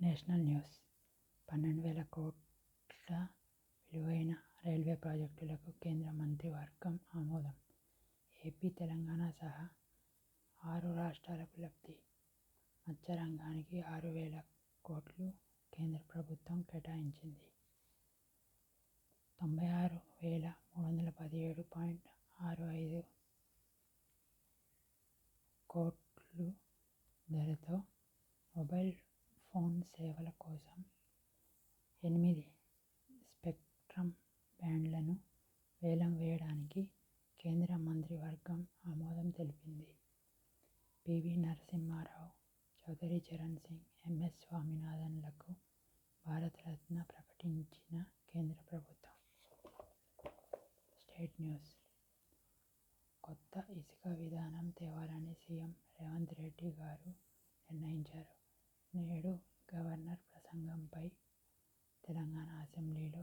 National news 12,000 కోట్ల విలువైన railway ప్రాజెక్టులకు కేంద్ర మంత్రివర్గం ఆమోదం. ఏపీ, తెలంగాణ సహా 6 రాష్ట్రాలకు లబ్ధి. మత్స్య రంగానికి 6,000 కోట్లు కేంద్ర ప్రభుత్వం కేటాయించింది. 96,317.65 కోట్లు ధరతో మొబైల్ ఫోన్ సేవల కోసం 8 స్పెక్ట్రమ్ బ్యాండ్లను వేలం వేయడానికి కేంద్ర మంత్రివర్గం ఆమోదం తెలిపింది. పివి నరసింహారావు, చౌదరి చరణ్ సింగ్, ఎంఎస్ స్వామినాథన్లకు భారతరత్న ప్రకటించిన కేంద్ర ప్రభుత్వం. State news. కొత్త ఇసుక విధానం తేవాలని సీఎం రేవంత్ రెడ్డి గారు నిర్ణయించారు. నేడు గవర్నర్ ప్రసంగంపై తెలంగాణ అసెంబ్లీలో